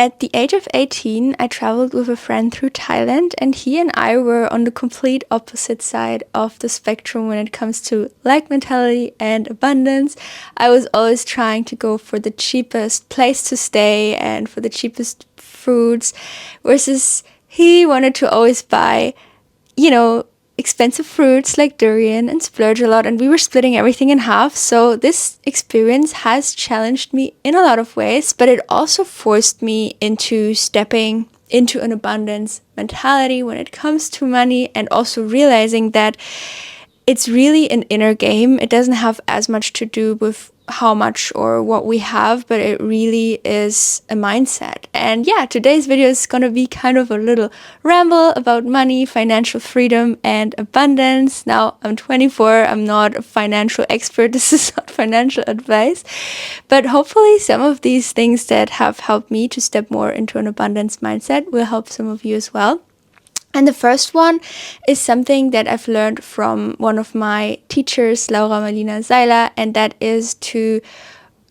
At the age of 18, I traveled with a friend through Thailand, and he and I were on the complete opposite side of the spectrum when it comes to lack mentality and abundance. I was always trying to go for the cheapest place to stay and for the cheapest foods, versus he wanted to always buy, expensive fruits like durian and splurge a lot, and we were splitting everything in half. So this experience has challenged me in a lot of ways, but it also forced me into stepping into an abundance mentality when it comes to money, and also realizing that it's really an inner game. It doesn't have as much to do with how much or what we have, but it really is a mindset. And yeah, today's video is going to be kind of a little ramble about money, financial freedom, and abundance. Now, I'm 24. I'm not a financial expert. This is not financial advice, but hopefully some of these things that have helped me to step more into an abundance mindset will help some of you as well. And the first one is something that I've learned from one of my teachers, Laura Marlina Seiler, and that is to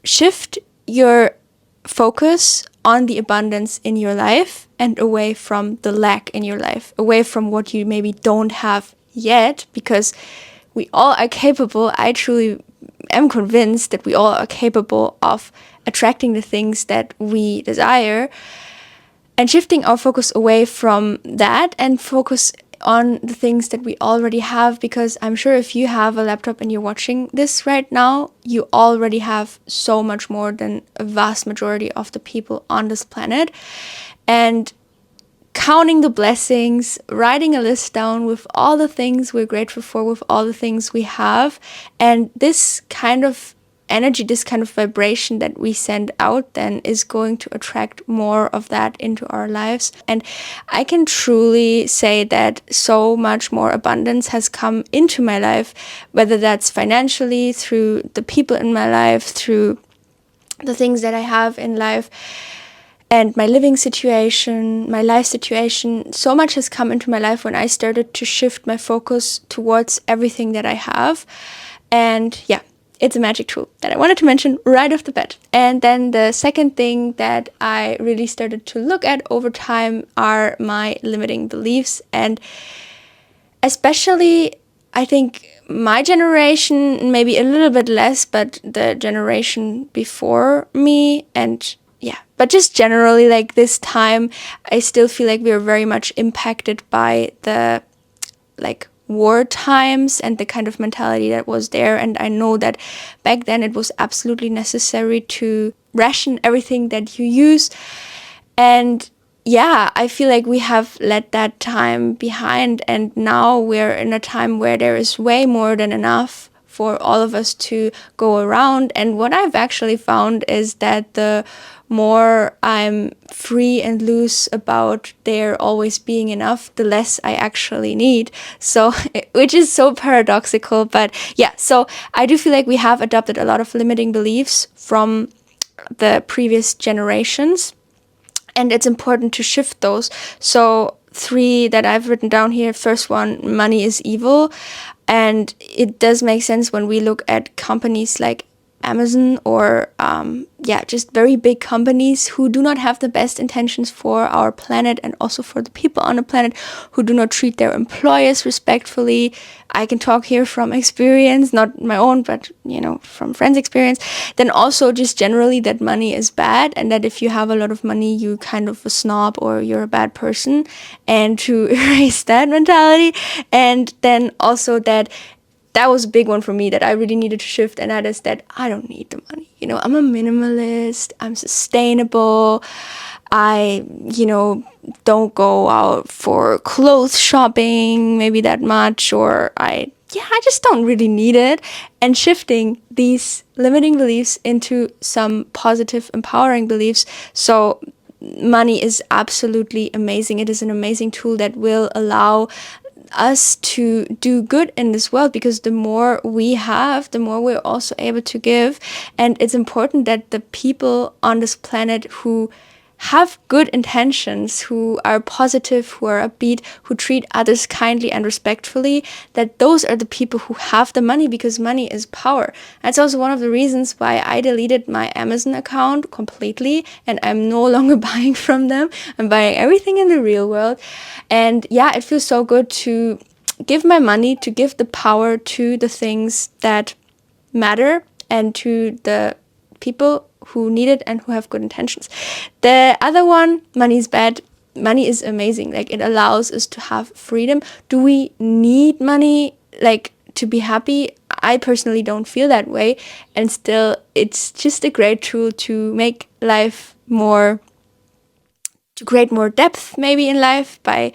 shift your focus on the abundance in your life and away from the lack in your life, away from what you maybe don't have yet, because we all are capable. I truly am convinced that we all are capable of attracting the things that we desire. And shifting our focus away from that and focus on the things that we already have, because I'm sure if you have a laptop and you're watching this right now, you already have so much more than a vast majority of the people on this planet. And counting the blessings, writing a list down with all the things we're grateful for, with all the things we have, and this kind of energy, this kind of vibration that we send out then is going to attract more of that into our lives. And I can truly say that so much more abundance has come into my life, whether that's financially, through the people in my life, through the things that I have in life, and my living situation, my life situation. So much has come into my life when I started to shift my focus towards everything that I have. And yeah, it's a magic tool that I wanted to mention right off the bat. And then the second thing that I really started to look at over time are my limiting beliefs. And especially, I think my generation, maybe a little bit less, but the generation before me, and yeah, but just generally like this time, I still feel like we are very much impacted by the war times and the kind of mentality that was there. And I know that back then it was absolutely necessary to ration everything that you use. And yeah, I feel like we have let that time behind, and now we're in a time where there is way more than enough for all of us to go around. And what I've actually found is that the more I'm free and loose about there always being enough, the less I actually need. So, which is so paradoxical, but yeah, so I do feel like we have adopted a lot of limiting beliefs from the previous generations, and it's important to shift those. So 3 that I've written down here. First one, money is evil. And it does make sense when we look at companies like Amazon or just very big companies who do not have the best intentions for our planet and also for the people on the planet, who do not treat their employers respectfully. I can talk here from experience, not my own, but from friends' experience. Then also just generally that money is bad, and that if you have a lot of money, you kind of a snob or you're a bad person, and to erase that mentality. And then also that was a big one for me that I really needed to shift, and that is that I don't need the money. I'm a minimalist, I'm sustainable, I, don't go out for clothes shopping maybe that much, or I just don't really need it. And shifting these limiting beliefs into some positive, empowering beliefs. So money is absolutely amazing. It is an amazing tool that will allow us to do good in this world, because the more we have, the more we're also able to give. And it's important that the people on this planet who have good intentions, who are positive, who are upbeat, who treat others kindly and respectfully, that those are the people who have the money, because money is power. That's also one of the reasons why I deleted my Amazon account completely and I'm no longer buying from them. I'm buying everything in the real world. And yeah, it feels so good to give my money, to give the power to the things that matter and to the people who need it and who have good intentions. The other one, money is bad. Money is amazing. Like, it allows us to have freedom. Do we need money, like, to be happy? I personally don't feel that way. And still, it's just a great tool to make life more, to create more depth maybe in life by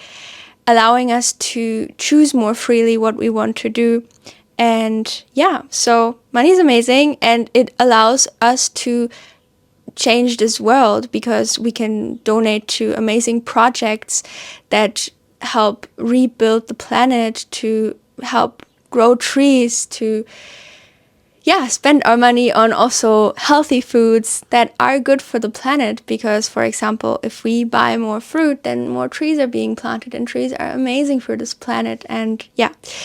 allowing us to choose more freely what we want to do. And yeah, so money is amazing, and it allows us to change this world because we can donate to amazing projects that help rebuild the planet, to help grow trees, to spend our money on also healthy foods that are good for the planet. Because, for example, if we buy more fruit, then more trees are being planted, and trees are amazing for this planet. And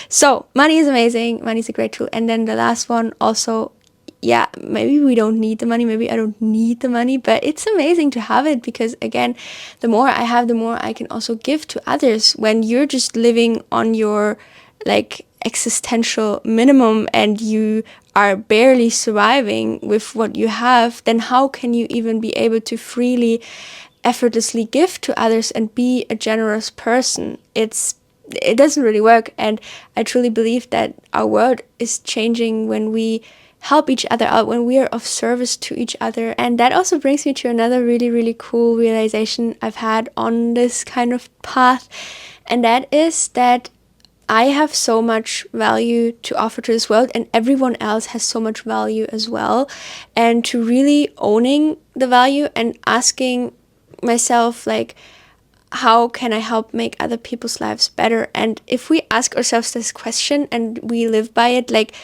so money is amazing. Money is a great tool. And then the last one also, maybe we don't need the money. Maybe I don't need the money, but it's amazing to have it, because again, the more I have, the more I can also give to others. When you're just living on your existential minimum and you are barely surviving with what you have, then how can you even be able to freely, effortlessly give to others and be a generous person? It doesn't really work. And I truly believe that our world is changing when we help each other out, when we are of service to each other. And that also brings me to another really, really cool realization I've had on this kind of path. And that is that I have so much value to offer to this world, and everyone else has so much value as well. And to really owning the value and asking myself, like, how can I help make other people's lives better? And if we ask ourselves this question and we live by it, like,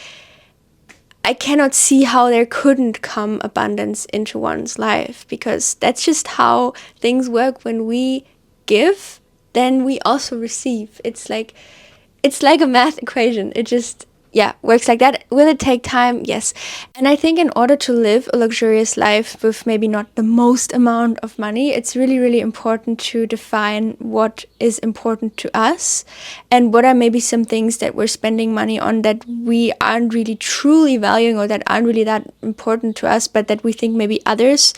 I cannot see how there couldn't come abundance into one's life, because that's just how things work. When we give, then we also receive. It's like a math equation. It just, works like that. Will it take time? Yes. And I think in order to live a luxurious life with maybe not the most amount of money, it's really, really important to define what is important to us and what are maybe some things that we're spending money on that we aren't really truly valuing, or that aren't really that important to us, but that we think maybe others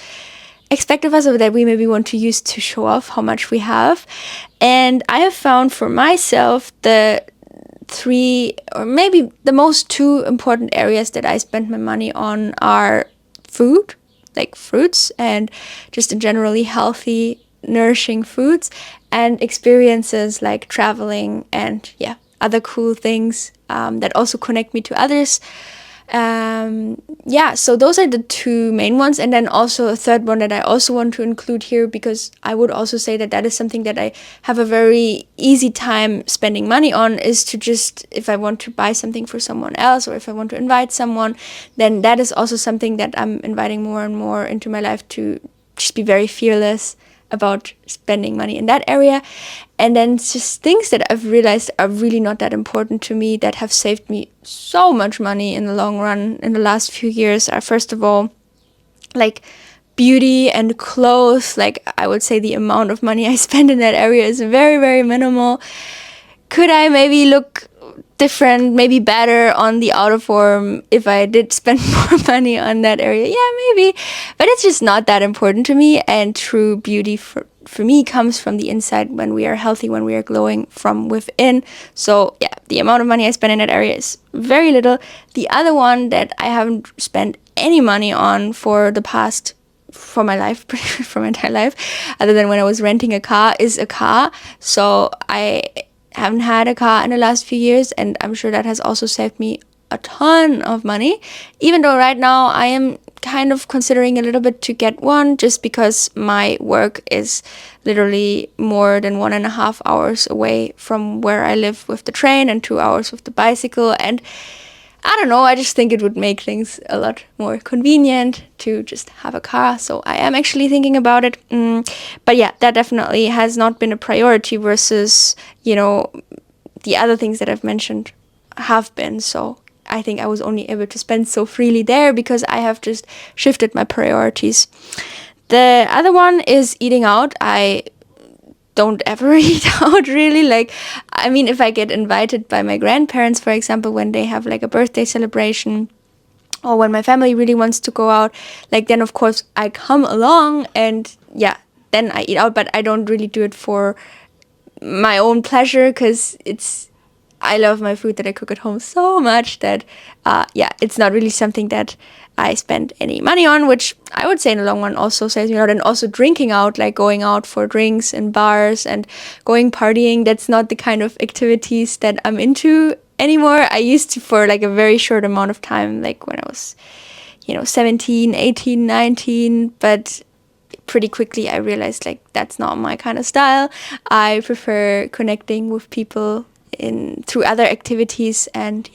expect of us, or that we maybe want to use to show off how much we have. And I have found for myself the 3, or maybe the most 2 important areas that I spend my money on are food, like fruits, and just generally healthy, nourishing foods, and experiences like traveling and other cool things that also connect me to others. So those are the 2 main ones. And then also a third one that I also want to include here, because I would also say that is something that I have a very easy time spending money on, is to just, if I want to buy something for someone else, or if I want to invite someone, then that is also something that I'm inviting more and more into my life, to just be very fearless about spending money in that area. And then just things that I've realized are really not that important to me, that have saved me so much money in the long run in the last few years, are, first of all, like beauty and clothes. Like, I would say the amount of money I spend in that area is very, very minimal. Could I maybe look different, maybe better on the outer form if I did spend more money on that area? Yeah, maybe. But it's just not that important to me. And true beauty for me comes from the inside, when we are healthy, when we are glowing from within. So the amount of money I spend in that area is very little. The other one that I haven't spent any money on for my life, for my entire life, other than when I was renting a car, is a car. So I haven't had a car in the last few years, and I'm sure that has also saved me a ton of money, even though right now I am kind of considering a little bit to get one, just because my work is literally more than 1.5 hours away from where I live with the train, and 2 hours with the bicycle. And I don't know, I just think it would make things a lot more convenient to just have a car. So I am actually thinking about it. But yeah, that definitely has not been a priority versus, the other things that I've mentioned have been. So I think I was only able to spend so freely there because I have just shifted my priorities. The other one is eating out. I don't ever eat out, really. Like, I mean, if I get invited by my grandparents, for example, when they have like a birthday celebration, or when my family really wants to go out, like, then of course I come along, and yeah, then I eat out. But I don't really do it for my own pleasure, because I love my food that I cook at home so much that, it's not really something that I spend any money on, which I would say in the long run also saves me a lot. And also drinking out, like going out for drinks in bars and going partying, that's not the kind of activities that I'm into anymore. I used to for like a very short amount of time, like when I was, 17, 18, 19, but pretty quickly I realized like that's not my kind of style. I prefer connecting with people through other activities, and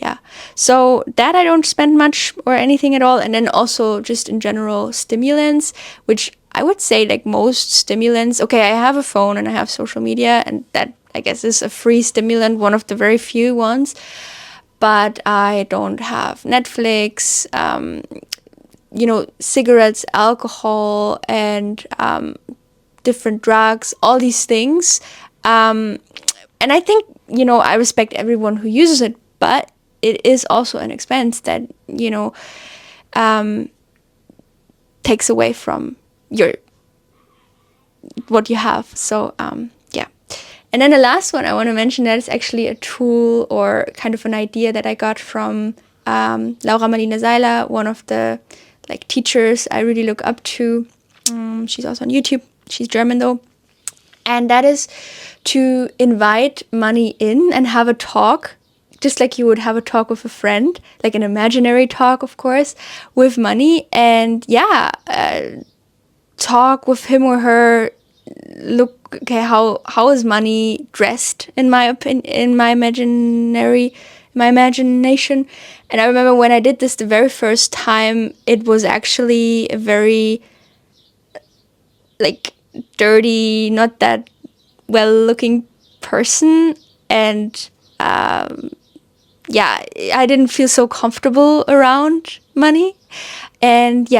so that I don't spend much or anything at all. And then also just in general stimulants, which I would say like most stimulants, okay, I have a phone and I have social media, and that I guess is a free stimulant, one of the very few ones, but I don't have Netflix, cigarettes, alcohol, and different drugs, all these things. And I think, I respect everyone who uses it, but it is also an expense that, takes away from what you have. So, yeah. And then the last one I want to mention, that is actually a tool or kind of an idea that I got from Laura Marlina Seiler, one of the teachers I really look up to. She's also on YouTube. She's German though. And that is to invite money in and have a talk, just like you would have a talk with a friend, like an imaginary talk, of course, with money. And talk with him or her. Look, okay, how is money dressed in my imagination. And I remember when I did this the very first time, it was actually a very dirty, not that well looking person, and I didn't feel so comfortable around money. And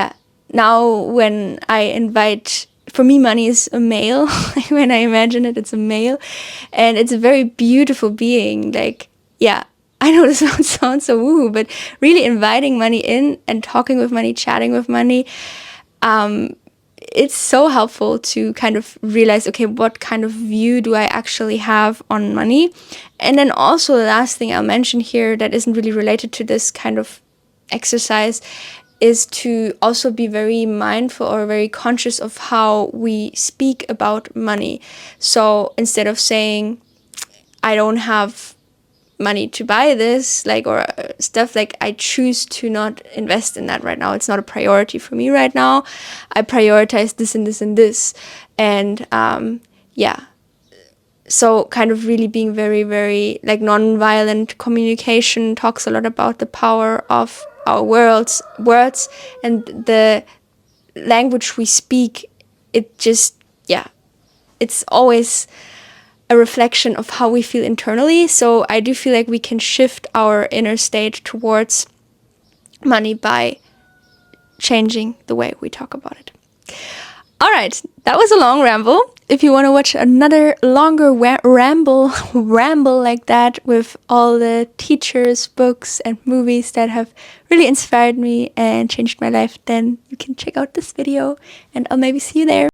now when I invite, for me money is a male. When I imagine it, it's a male, and it's a very beautiful being. I know this sounds so woo, but really inviting money in and talking with money, chatting with money, it's so helpful to kind of realize, okay, what kind of view do I actually have on money? And then also the last thing I'll mention here that isn't really related to this kind of exercise is to also be very mindful or very conscious of how we speak about money. So instead of saying, I don't have money to buy this, or stuff, I choose to not invest in that right now. It's not a priority for me right now. I prioritize this and this and this. And so kind of really being very, very non-violent communication talks a lot about the power of our words and the language we speak. It just, it's always a reflection of how we feel internally. So I do feel like we can shift our inner state towards money by changing the way we talk about it. All right, that was a long ramble. If you want to watch another longer ramble like that with all the teachers, books, and movies that have really inspired me and changed my life, then you can check out this video, and I'll maybe see you there.